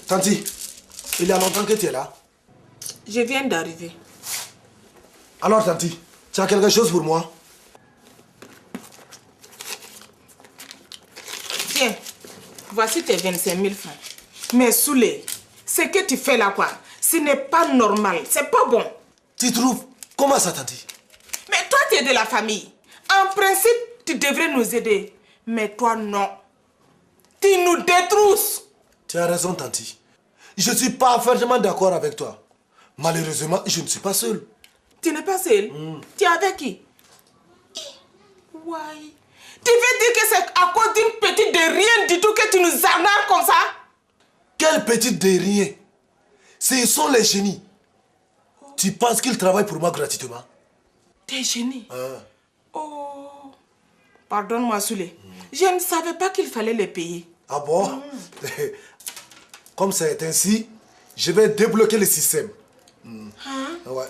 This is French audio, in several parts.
Tanti, il y a longtemps que tu es là? Je viens d'arriver. Alors, Tanti, tu as quelque chose pour moi? Tiens, voici tes 25 000 francs. Mais Souley, ce que tu fais là, quoi, ce n'est pas normal, c'est pas bon. Tu trouves? Comment ça, Tanti? Mais toi, tu es de la famille. En principe, tu devrais nous aider. Mais toi, non. Tu nous détrousses. Tu as raison, Tanti. Je suis parfaitement d'accord avec toi. Malheureusement, je ne suis pas seul. Tu n'es pas seul? Tu es avec qui? Ouais. Tu veux dire que c'est à cause d'une petite de rien du tout que tu nous arnaques comme ça? Quelle petite de rien? Ce sont les génies. Tu penses qu'ils travaillent pour moi gratuitement? Des génies? Oh. Pardonne-moi, Souley. Je ne savais pas qu'il fallait les payer. Ah bon? Comme c'est ainsi, je vais débloquer le système. Ouais.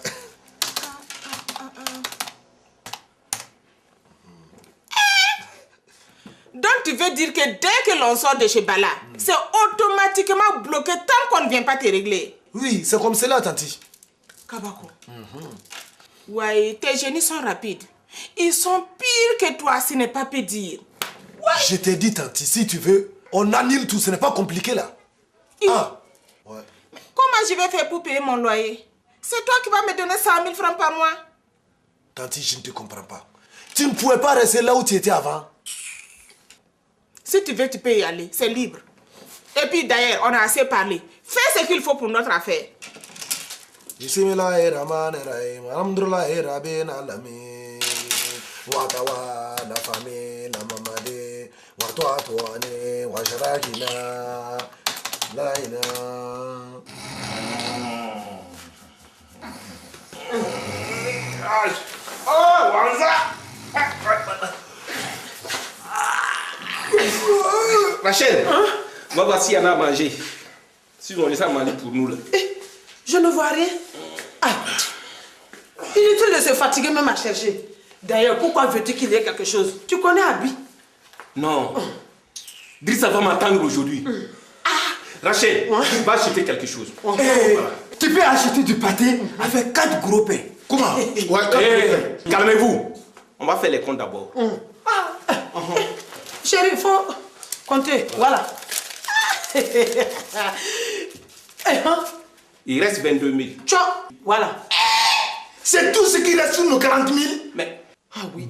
Donc tu veux dire que dès que l'on sort de chez Bala, c'est automatiquement bloqué tant qu'on ne vient pas te régler? Oui, c'est comme cela, Tanti. Kabako. Ouais, tes génies sont rapides. Ils sont pires que toi, ce n'est pas peu dire. Ouais. Je t'ai dit, Tanti, si tu veux, on annule tout, ce n'est pas compliqué là. Ah. Ouais. Comment je vais faire pour payer mon loyer? C'est toi qui vas me donner 100 000 francs par mois. Tanti, je ne te comprends pas. Tu ne pouvais pas rester là où tu étais avant. Si tu veux, tu peux y aller, c'est libre. Et puis d'ailleurs, on a assez parlé. Fais ce qu'il faut pour notre affaire. Bismillahirrahmanirrahim. Alhamdulillahi rabbil alamin. Watawa la famille la mamade. Watwa tuane wa sharajina. La ina. Oh, Wanza! Rachel, moi voici Anna à manger. Si on laisse à manger pour nous là. Je ne vois rien. Ah. Inutile de se fatiguer même à chercher. D'ailleurs, pourquoi veux-tu qu'il y ait quelque chose? Tu connais Abi? Non. Drissa va m'attendre aujourd'hui. Rachel, va acheter quelque chose. Tu peux acheter du pâté avec 4 gros pains. Comment? Calmez-vous. On va faire les comptes d'abord. Chérie, il faut compter. Voilà. Il reste 22 000. Tchao. Voilà. C'est tout ce qui reste sur nos 40 000. Mais,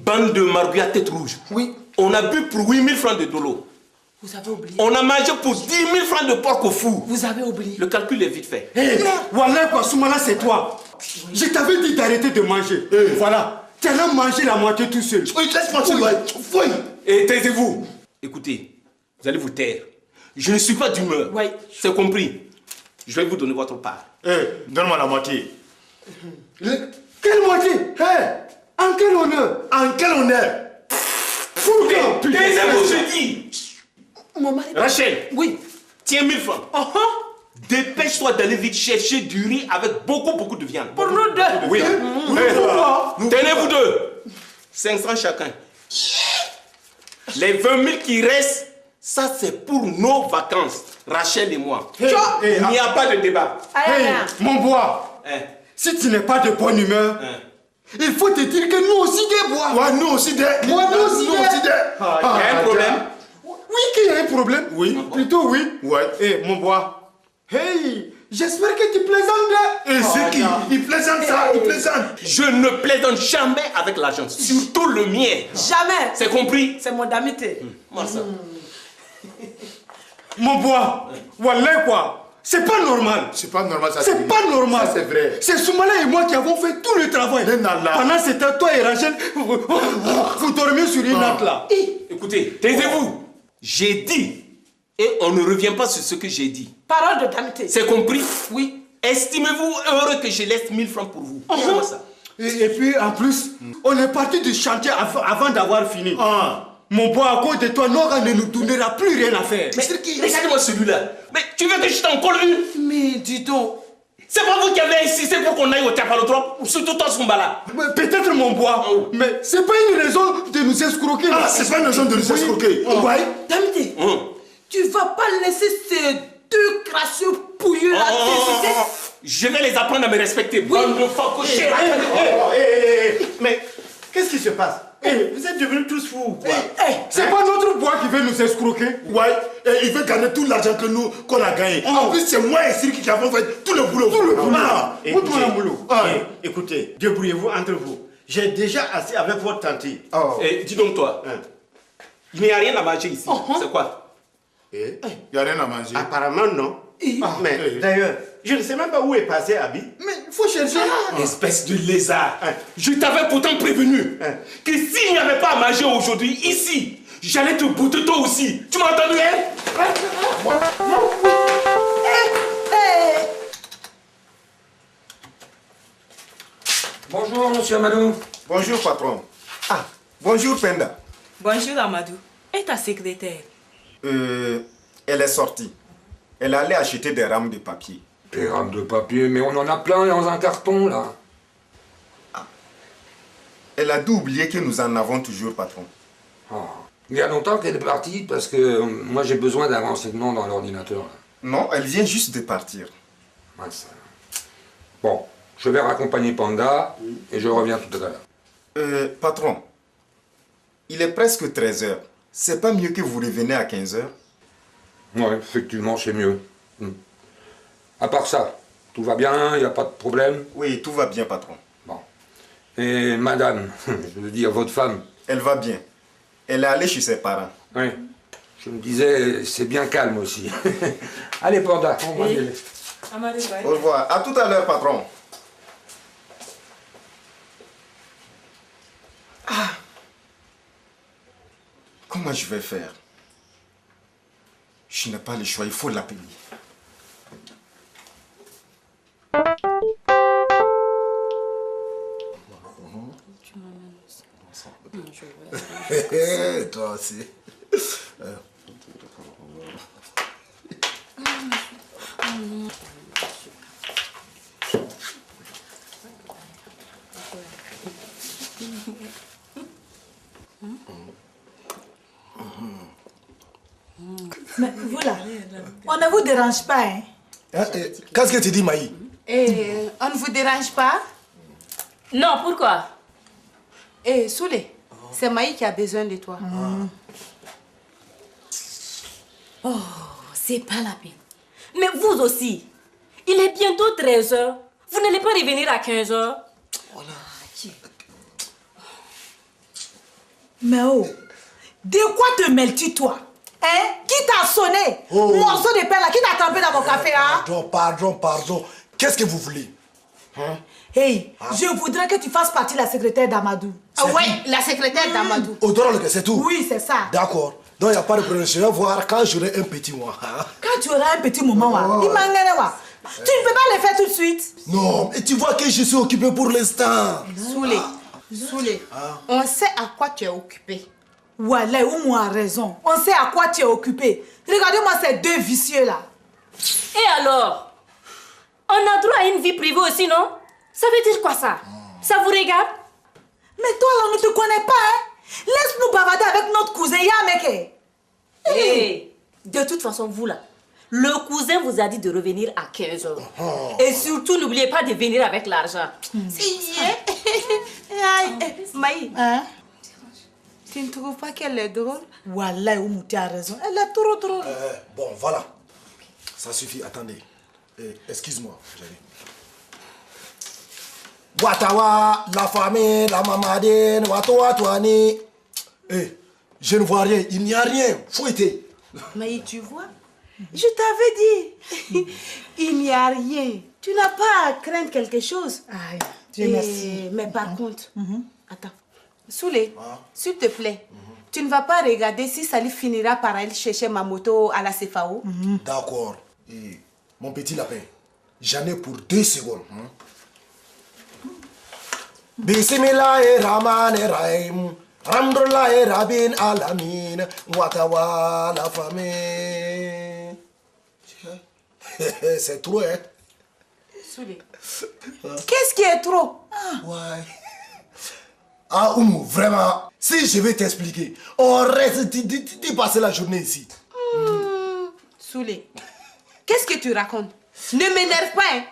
bande de marguerite à tête rouge. Oui. On a bu pour 8 000 francs de dolo. Vous avez oublié. On a mangé pour 10 000 francs de porc au four. Vous avez oublié. Le calcul est vite fait. Voilà quoi, Soumala, c'est toi. Je t'avais dit d'arrêter de manger. Voilà. Tu as mangé la moitié tout seul. Oui, laisse-moi Oui. Et taisez-vous. Écoutez, vous allez vous taire. Je ne suis pas d'humeur. Oui. C'est compris. Je vais vous donner votre part. Donne-moi la moitié. Quelle moitié? En quel honneur? En quel honneur? Taisez-vous, je dis. Mon mari. Rachel. Oui. Tiens 1000 francs. Dépêche-toi d'aller vite chercher du riz avec beaucoup de viande. Pour nous deux. Oui. Tenez-vous deux. 500 chacun. Les 20 000 qui restent, ça c'est pour nos vacances. Rachel et moi. Il n'y a pas de débat. Mon bois. Si tu n'es pas de bonne humeur, il faut te dire que nous aussi des bois. Ouais, nous aussi des. Moi, nous aussi des. Il y a un problème? Oui, qu'il y a un problème. Oui. Plutôt oui. Ouais. Mon bois. Hey, j'espère que tu plaisantes. Et c'est qui? Il plaisante ça, il plaisante. Je ne plaisante jamais avec l'argent, surtout le mien. Jamais. C'est compris? C'est mon damité. Moi ça. Mon bois. Voilà quoi. C'est pas normal. C'est pas normal ça. C'est pas normal. Ça, c'est vrai. C'est Soumala et moi qui avons fait tout le travail. Pendant ce temps, toi et Rachel, vous dormez sur une natte là. Écoutez, taisez-vous. J'ai dit. Et on ne revient pas sur ce que j'ai dit. Parole de damité. C'est compris? Oui. Estimez-vous heureux que je laisse 1000 francs pour vous. Comment ça? Et puis en plus, on est parti du chantier avant d'avoir fini. Mon bois, à cause de toi, Nora ne nous donnera plus rien à faire. Mais regardez-moi celui-là. Mais tu veux que je t'en colle une? Mais dis donc. C'est pas vous qui avez insisté pour qu'on aille au Tapalotrop, surtout toi, Soumbala. Peut-être mon bois, mais c'est pas une raison de nous escroquer. C'est pas une raison de nous escroquer. Damité, tu vas pas laisser ces deux crasseux, pouilleux là. Je vais les apprendre à me respecter. Bande de facochés. Mais qu'est-ce qui se passe? Vous êtes devenus tous fous. C'est pas notre bois qui veut nous escroquer. Ouais, et il veut gagner tout l'argent que nous, qu'on a gagné. En plus, c'est moi et Siri qui avons fait tout le boulot. Écoutez, débrouillez-vous entre vous. J'ai déjà assez avec votre tante. Dis donc toi, il n'y a rien à manger ici. C'est quoi? Il n'y a rien à manger. Apparemment non. Mais d'ailleurs, je ne sais même pas où est passé Abi. Mais il faut chercher. Espèce de lézard. Je t'avais pourtant prévenu que s'il n'y avait pas à manger aujourd'hui, ici, j'allais te bouter toi aussi. Tu m'as entendu, hein? Bonjour, monsieur Amadou. Bonjour, patron. Ah, bonjour, Penda. Bonjour Amadou. Et ta secrétaire? Elle est sortie. Elle allait acheter des rames de papier. Des rames de papier, mais on en a plein dans un carton, là. Elle a dû oublier que nous en avons toujours, patron. Il y a longtemps qu'elle est partie, parce que moi j'ai besoin d'un renseignement dans l'ordinateur. Non, elle vient juste de partir. Mince. Bon, je vais raccompagner Panda, et je reviens tout à l'heure. Patron, il est presque 13h. C'est pas mieux que vous reveniez à 15h? Oui, effectivement, c'est mieux. À part ça, tout va bien, il n'y a pas de problème? Oui, tout va bien, patron. Bon. Et madame, je veux dire votre femme? Elle va bien. Elle est allée chez ses parents. Oui. Je me disais, c'est bien calme aussi. Allez, Panda, on va y aller. Au revoir. À tout à l'heure, patron. Comment je vais faire? Je n'ai pas le choix, il faut l'appeler. Toi aussi. Mais vous là, on ne vous dérange pas, hein? Qu'est-ce que tu dis, Maï? On ne vous dérange pas? Non, pourquoi? Soulé, c'est Maï qui a besoin de toi. Oh, c'est pas la peine. Mais vous aussi, il est bientôt 13h. Vous n'allez pas revenir à 15h. Mais oh, de quoi te mêles-tu, toi? Hein? Qui t'a sonné? Morceau de pain là, qui t'a trempé dans mon café, hein? Pardon. Qu'est-ce que vous voulez? Hey, je voudrais que tu fasses partie de la secrétaire d'Amadou. Oui, la secrétaire d'Amadou. Odorol, c'est tout? Oui, c'est ça. D'accord. Donc il n'y a pas de problème. Je vais voir quand j'aurai un petit mois. Quand tu auras un petit moment, il m'a tu ne peux pas le faire tout de suite. Non, et tu vois que je suis occupé pour l'instant. Soulé, on sait à quoi tu es occupé. Wallah, Oumou a raison. On sait à quoi tu es occupé. Regardez-moi ces deux vicieux là. Et alors? On a droit à une vie privée aussi, non? Ça veut dire quoi ça? Ça vous regarde? Mais toi là, on ne te connaît pas, hein? Laisse-nous bavarder avec notre cousin Yameke. Hey, de toute façon, vous là, le cousin vous a dit de revenir à 15h. Et surtout, n'oubliez pas de venir avec l'argent. Maï, Hein? tu ne trouves pas qu'elle est drôle? Wallah, Oumou, tu as raison. Elle est trop drôle. Bon, voilà. Ça suffit, attendez. Excuse-moi, j'arrive. Watawa, la famille, la mamadine, watawa, toani. Je ne vois rien, il n'y a rien. Fouettez. Maï, tu vois? Je t'avais dit. Il n'y a rien. Tu n'as pas à craindre quelque chose. Aïe, Dieu merci. Mais par contre, attends. Soulé, s'il te plaît, tu ne vas pas regarder si Salif finira par aller chercher ma moto à la CFAO? D'accord. Mon petit lapin, j'en ai pour 2 secondes. Bismillahirrahmanirrahim. Alhamdulillah Rabbil Alamin. Watawa la famille. C'est trop, hein? Soulé. Qu'est-ce qui est trop? Ouais. Ah, Oumou, vraiment, si je vais t'expliquer, on reste d'y passer la journée ici. Soulé, qu'est-ce que tu racontes? Ne m'énerve pas, hein.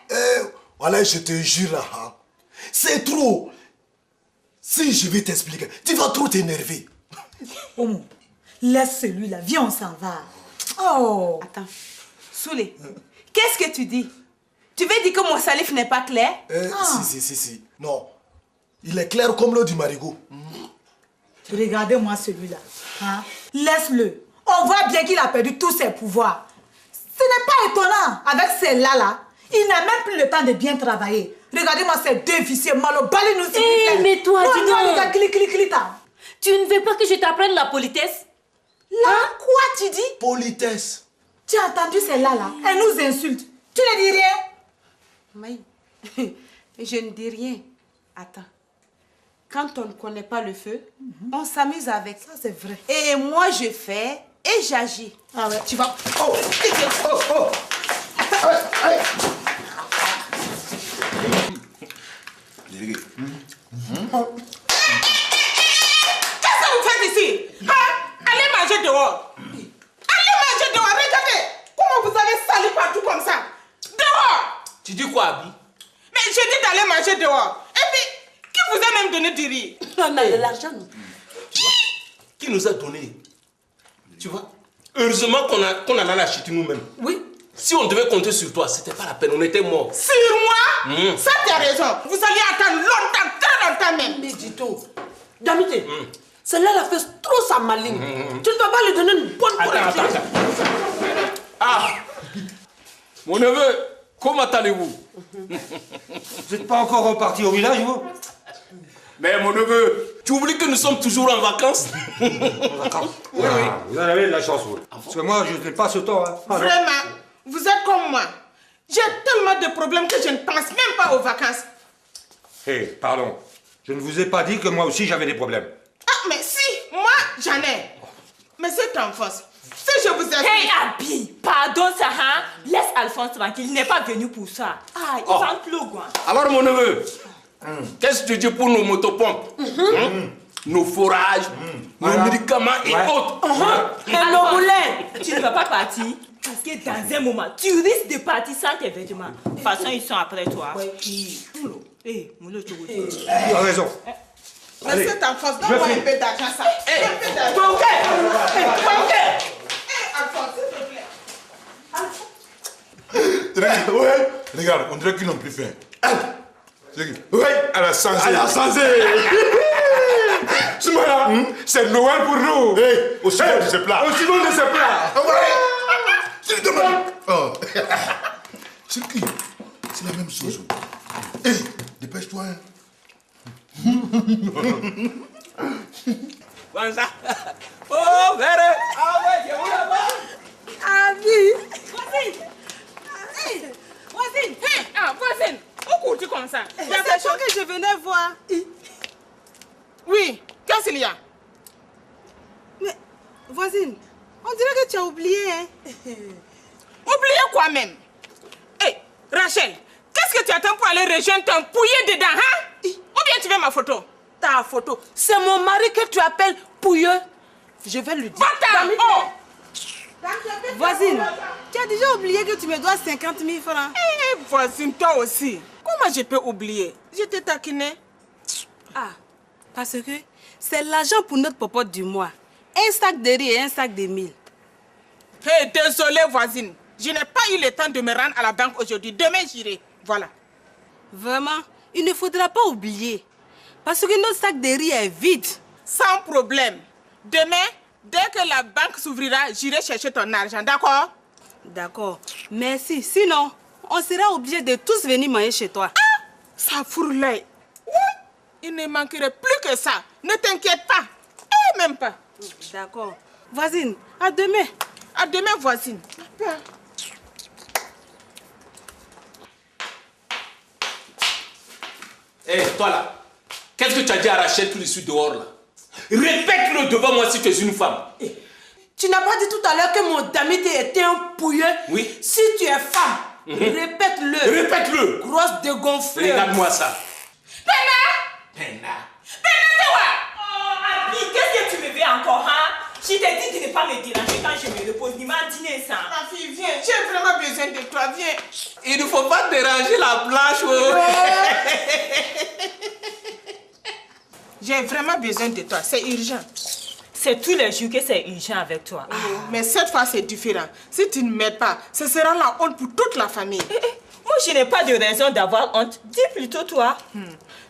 Voilà, je te jure, là, hein. C'est trop. Si je vais t'expliquer, tu vas trop t'énerver. Omo, laisse celui-là, viens, on s'en va. Oh. Attends, Soulé, qu'est-ce que tu dis? Tu veux dire que mon salif n'est pas clair? Si. Non, il est clair comme l'eau du marigot. Regardez-moi celui-là. Hein? Laisse-le. On voit bien qu'il a perdu tous ses pouvoirs. Ce n'est pas étonnant. Avec celle-là, il n'a même plus le temps de bien travailler. Regardez-moi ces deux vicieux malo. Balez-nous s'il vous plaît. Mais toi, dis donc. Clic. Tu ne veux pas que je t'apprenne la politesse? Là, quoi tu dis? Politesse. Tu as entendu celle-là, là? Elle nous insulte. Tu ne dis rien? Maï, je ne dis rien. Attends. Quand on ne connaît pas le feu, on s'amuse avec. Ça, c'est vrai. Et moi, je fais et j'agis. Ah ouais. Tu vas... Oh. Qu'est-ce que vous faites ici? Hein? Allez manger dehors. Allez manger dehors. Regardez comment vous avez sali partout comme ça. Dehors. Tu dis quoi, Abi? Mais j'ai dit d'aller manger dehors. Et puis, qui vous a même donné du riz? On a de l'argent, nous. Qui nous a donné? Tu vois? Heureusement qu'on en a acheté nous-mêmes. Oui. Si on devait compter sur toi, c'était pas la peine, on était morts. Sur moi? Ça, tu as raison. Vous alliez attendre longtemps, très longtemps même. Mais dis-toi, Damité, celle-là, elle a fait trop sa maligne. Tu ne vas pas lui donner une bonne correction. Attends. Ah! Mon neveu, comment allez-vous? Vous n'êtes pas encore reparti au village, vous? Mais mon neveu, tu oublies que nous sommes toujours en vacances? En vacances? Oui. Vous en avez de la chance, vous. Parce que moi, je n'ai pas ce temps. Hein. Vraiment, vous êtes comme moi. J'ai tellement de problèmes que je ne pense même pas aux vacances. Hé, pardon. Je ne vous ai pas dit que moi aussi j'avais des problèmes. Ah, mais si, moi, j'en ai. Mais c'est en force. Si je vous ai Hey, Abi, pardon, ça, hein? Laisse Alphonse tranquille, il n'est pas venu pour ça. Ah, il va en plus, quoi. Alors, mon neveu, qu'est-ce que tu dis pour nos motopompes? Nos forages, nos médicaments et autres? Et nos moulins, tu ne vas pas partir parce que dans un moment, tu risques de partir sans tes vêtements. De toute façon, ils sont après toi. Hé, Moulin, tu vois. Tu as raison. Mais c'est en force, donne-moi un peu d'argent, ça. Un peu d'argent. Ton cœur! Alphonse, s'il te plaît. Ouais, regarde, on dirait qu'ils n'ont plus faim. Ouais, elle a changé. Soumana, c'est Noël pour nous. Aussi bon de ce plat. Je te demande. Oh. C'est qui? C'est la même chose. Hé, dépêche-toi. Hein. Comme ça. Oh, verre. Ah ouais, c'est où là-bas? Voisine. Voisine. Pourquoi tu comme ça? C'est toi que je venais voir. Oui, qu'est-ce qu'il y a? Mais, voisine, on dirait que tu as oublié, hein? Oubliez quoi même? Hé, Rachel, qu'est-ce que tu attends pour aller rejoindre ton pouillé dedans, hein? Ou bien tu veux ma photo? Ta photo, c'est mon mari que tu appelles pouilleux. Je vais lui dire. Va-t'en! Oh! Voisine, tu as déjà oublié que tu me dois 50 000 francs. Eh, voisine, toi aussi. Comment je peux oublier? Je t'ai taquiné. Ah, parce que c'est l'argent pour notre popote du mois. Un sac de riz et un sac de mil. Hé, désolé, voisine. Je n'ai pas eu le temps de me rendre à la banque aujourd'hui. Demain, j'irai. Voilà. Vraiment, il ne faudra pas oublier. Parce que notre sac de riz est vide. Sans problème. Demain, dès que la banque s'ouvrira, j'irai chercher ton argent, d'accord? D'accord. Merci. Sinon, on sera obligé de tous venir manger chez toi. Ah, ça fourlait. Il ne manquerait plus que ça. Ne t'inquiète pas. Eh, même pas. D'accord. Voisine, à demain. À demain, voisine. Hé, toi là, qu'est-ce que tu as dit à Rachel tout de suite dehors là? Répète-le devant moi si tu es une femme. Tu n'as pas dit tout à l'heure que mon Damité était un pouilleux? Oui. Si tu es femme, répète-le. Répète-le. Grosse dégonflée. Regarde-moi ça. Oh, Abi, qu'est-ce que tu me veux encore, hein? Je t'ai dit de ne pas me déranger quand je me repose, ni m'en dîner ça. Ma fille, viens, j'ai vraiment besoin de toi, viens. Il ne faut pas déranger la blanche. Oh. J'ai vraiment besoin de toi, c'est urgent. C'est tous les jours que c'est urgent avec toi. Mais cette fois, c'est différent. Si tu ne m'aides pas, ce sera la honte pour toute la famille. Moi, je n'ai pas de raison d'avoir honte. Dis plutôt toi.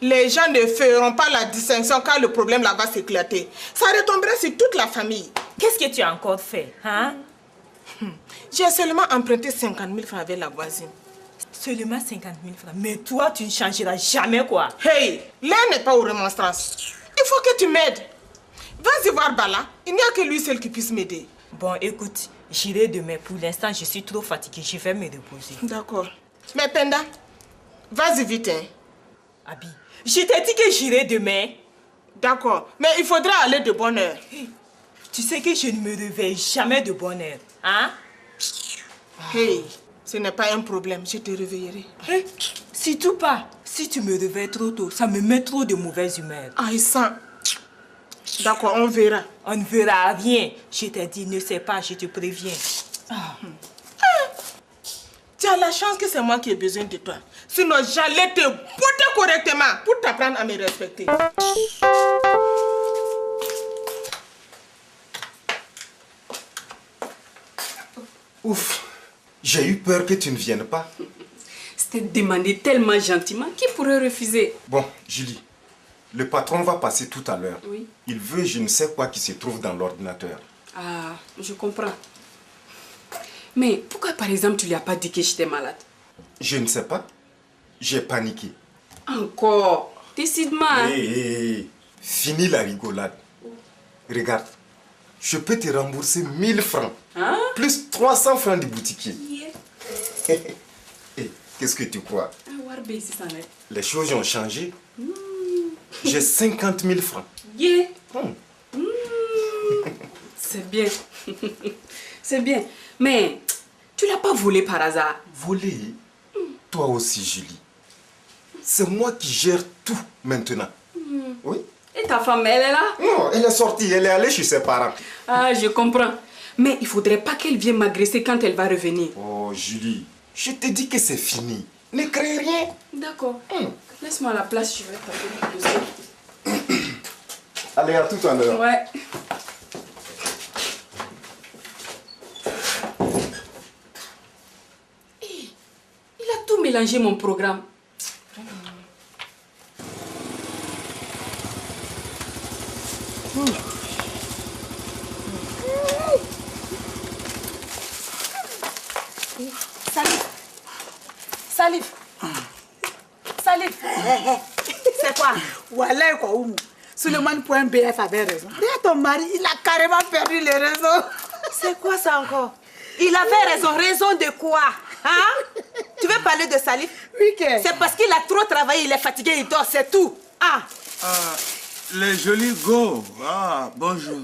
Les gens ne feront pas la distinction quand le problème là va s'éclater. Ça retomberait sur toute la famille. Qu'est-ce que tu as encore fait, hein? J'ai seulement emprunté 50 000 francs avec la voisine. Seulement 50 000 francs. Mais toi, tu ne changeras jamais, quoi. Hey, l'air n'est pas aux remonstrances. Il faut que tu m'aides. Vas-y voir Bala. Il n'y a que lui seul qui puisse m'aider. Bon, écoute, j'irai demain. Pour l'instant, je suis trop fatiguée. Je vais me reposer. D'accord. Mais Penda, vas-y vite, hein. Abi, je t'ai dit que j'irai demain. D'accord. Mais il faudra aller de bonne heure. Tu sais que je ne me réveille jamais de bonne heure, hein? Hey, ce n'est pas un problème. Je te réveillerai. Surtout pas. Si tu me réveilles trop tôt, ça me met trop de mauvaise humeur. Ah, il sent. D'accord, on verra. On ne verra rien. Je t'ai dit, ne sais pas, je te préviens. Tu as la chance que c'est moi qui ai besoin de toi. Sinon, j'allais te botter correctement pour t'apprendre à me respecter. Ouf, j'ai eu peur que tu ne viennes pas. C'était demandé tellement gentiment, qui pourrait refuser? Bon, Julie, le patron va passer tout à l'heure. Oui. Il veut je ne sais quoi qui se trouve dans l'ordinateur. Ah, je comprends. Mais pourquoi par exemple tu lui as pas dit que j'étais malade? Je ne sais pas. J'ai paniqué. Encore? Décidement. Hein? Hé, fini la rigolade. Regarde, je peux te rembourser 1000 francs. Hein? Plus 300 francs du boutiquier. Yeah. Hé, qu'est-ce que tu crois? Warbe, si ça n'est. Les choses ont changé. J'ai 50 000 francs. Yeah. C'est bien. C'est bien. Mais tu l'as pas volé par hasard? Volé? Toi aussi, Julie. C'est moi qui gère tout maintenant. Oui? Et ta femme, elle est là? Non, elle est sortie. Elle est allée chez ses parents. Ah, je comprends. Mais il faudrait pas qu'elle vienne m'agresser quand elle va revenir. Oh, Julie, je te dis que c'est fini. Ne crée rien. D'accord. Laisse-moi la place, je vais taper le dossier. Allez, à tout à l'heure. Ouais. Il a tout mélangé mon programme. Salif. Salif. C'est quoi? Voilà quoi, Oumou. Suleiman.bf avait raison. D'ailleurs, ton mari, il a carrément perdu les raisons. C'est quoi ça encore? Il avait raison. Raison de quoi? Hein? Tu veux parler de Salif? Oui, que? C'est parce qu'il a trop travaillé, il est fatigué, il dort, c'est tout. Ah! Les jolis go. Ah, bonjour.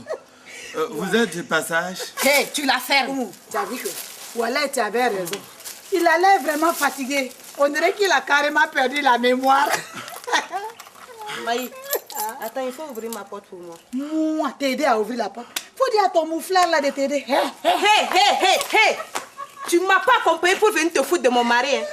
Vous êtes du passage? Hé, tu la fermes. Tu as vu que? Voilà, tu avais raison. Il a l'air vraiment fatigué. On dirait qu'il a carrément perdu la mémoire. Maï, attends, il faut ouvrir ma porte pour moi. Moi, t'aider à ouvrir la porte. Faut dire à ton mouflard là de t'aider. Hé! Tu m'as pas accompagné pour venir te foutre de mon mari. Hein?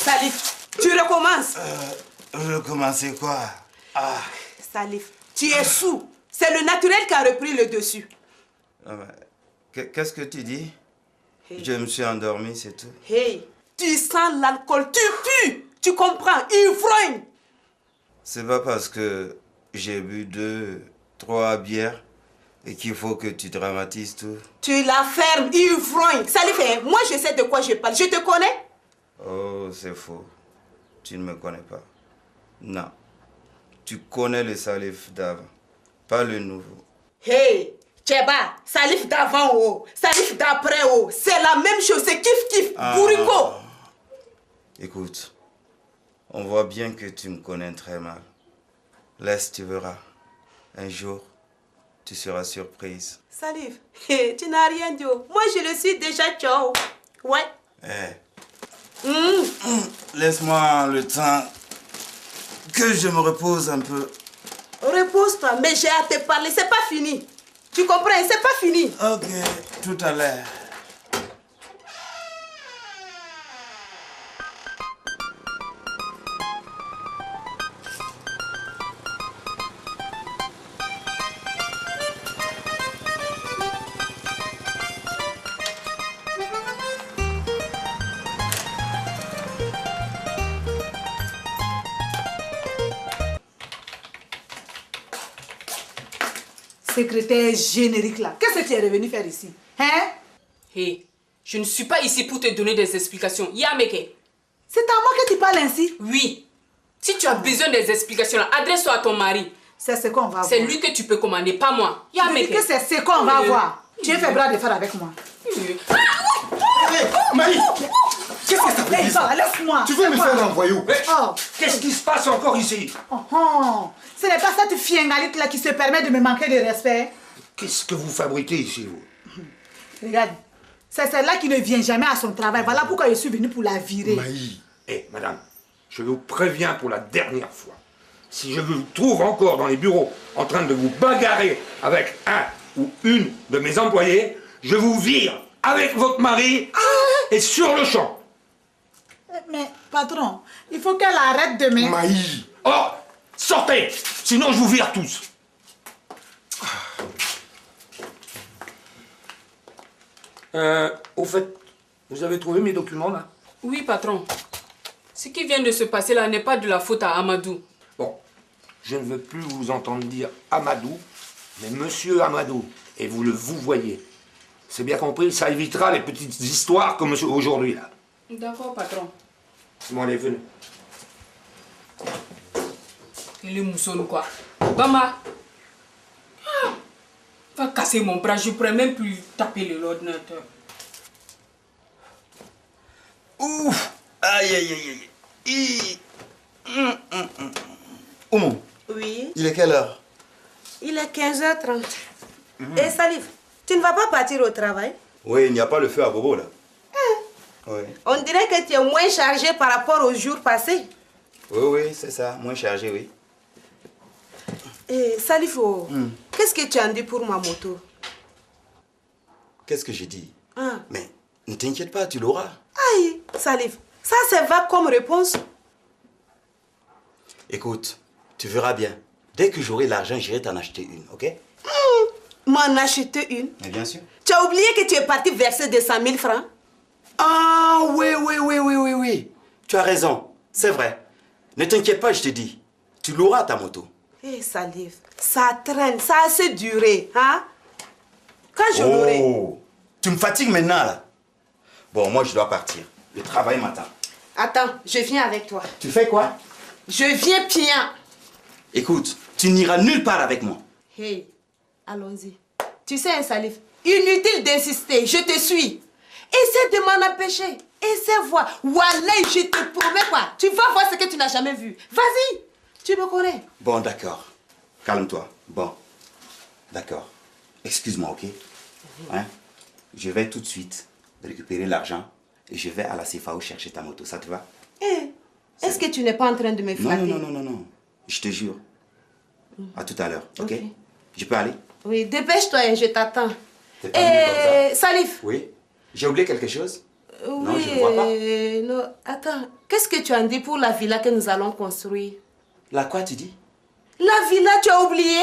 Salif, tu recommences. Recommencer quoi? Ah. Salif, tu es sourd. C'est le naturel qui a repris le dessus. Qu'est-ce que tu dis? Je me suis endormi, c'est tout. Hey, tu sens l'alcool, tu pues. Tu comprends, ivrogne. C'est pas parce que j'ai bu 2, 3 bières et qu'il faut que tu dramatises tout. Tu la fermes, ivrogne. Salif, moi je sais de quoi je parle. Je te connais? Oh, c'est faux. Tu ne me connais pas. Non. Tu connais le Salif d'avant, pas le nouveau. Hey, Tcheba, Salif d'avant, oh. Salif d'après, oh. C'est la même chose, c'est kiff-kiff, bourrico. Écoute, on voit bien que tu me connais très mal. Laisse, tu verras. Un jour, tu seras surprise. Salif, tu n'as rien dit. Moi, je le suis déjà, ciao. Ouais. Laisse-moi le temps que je me repose un peu. Repose-toi, mais j'ai à te parler, c'est pas fini. Tu comprends, c'est pas fini. Ok, tout à l'heure. Secrétaire générique là, qu'est-ce que tu es revenu faire ici? Hein? Hé, je ne suis pas ici pour te donner des explications. Yameke. C'est à moi que tu parles ainsi? Oui. Si tu as besoin des explications, adresse-toi à ton mari. C'est ce qu'on va voir. C'est lui que tu peux commander, pas moi. Yameke. Que c'est ce qu'on va voir. Tu es fait bras de fer avec moi. Marie, qu'est-ce que ça veut dire ça? Laisse-moi. Tu veux me faire un voyou? Qu'est-ce qui se passe encore ici? Ce n'est pas cette fiengalite là qui se permet de me manquer de respect. Qu'est-ce que vous fabriquez ici, vous? Regarde, c'est celle-là qui ne vient jamais à son travail. Voilà pourquoi je suis venu pour la virer. Maï. Madame, je vous préviens pour la dernière fois. Si je vous trouve encore dans les bureaux en train de vous bagarrer avec un ou une de mes employés, je vous vire avec votre mari et sur le champ. Mais, patron, il faut qu'elle arrête de me... Maï. Oh, sortez, sinon je vous vire tous. Au fait, vous avez trouvé mes documents là? Oui, patron. Ce qui vient de se passer là n'est pas de la faute à Amadou. Bon, je ne veux plus vous entendre dire Amadou, mais Monsieur Amadou. Et vous le vous voyez. C'est bien compris, ça évitera les petites histoires comme aujourd'hui là. D'accord, patron. Bon, allez, venez. Il est mousson ou quoi? Bama. Va casser mon bras, je ne pourrais même plus taper l'ordinateur. Ouf! Aïe, aïe, aïe, aïe. Oumou. Oui. Il est quelle heure? Il est 15h30. Et Salif, tu ne vas pas partir au travail? Oui, il n'y a pas le feu à Bobo là. Oui. On dirait que tu es moins chargé par rapport aux jours passés. Oui, c'est ça, moins chargé, oui. Et Salifo, qu'est-ce que tu as dit pour ma moto? Qu'est-ce que j'ai dit? Mais ne t'inquiète pas, tu l'auras. Aïe, Salif, ça c'est vague comme réponse. Écoute, tu verras bien. Dès que j'aurai l'argent, j'irai t'en acheter une, ok? M'en acheter une? Mais bien sûr. Tu as oublié que tu es parti verser 200 000 francs? Ah, oui. Tu as raison, c'est vrai. Ne t'inquiète pas, je te dis. Tu l'auras, ta moto. Eh, Salif, ça traîne, ça a assez duré, hein? Quand je l'aurai... Oh, tu me fatigues maintenant, là. Bon, moi, je dois partir. Le travail m'attend. Attends, je viens avec toi. Tu fais quoi? Je viens bien. Écoute, tu n'iras nulle part avec moi. Hey, allons-y. Tu sais, Salif, inutile d'insister, je te suis. Essaie de m'en empêcher. Essaie voir. Wallah, je te promets quoi. Tu vas voir ce que tu n'as jamais vu. Vas-y, tu me connais. Bon, d'accord. Calme-toi. Bon, d'accord. Excuse-moi, ok? Hein? Je vais tout de suite récupérer l'argent et je vais à la CFAO chercher ta moto. Ça te va? Est-ce que tu n'es pas en train de me flatter? Non. Je te jure. À tout à l'heure, ok? Je peux aller? Oui, dépêche-toi, je t'attends. T'es pas venu comme ça? Salif. Oui? J'ai oublié quelque chose? Oui, non, je ne vois pas. Non, attends. Qu'est-ce que tu en dis pour la villa que nous allons construire? La quoi, tu dis? La villa, tu as oublié?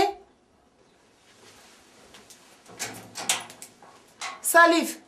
Salif,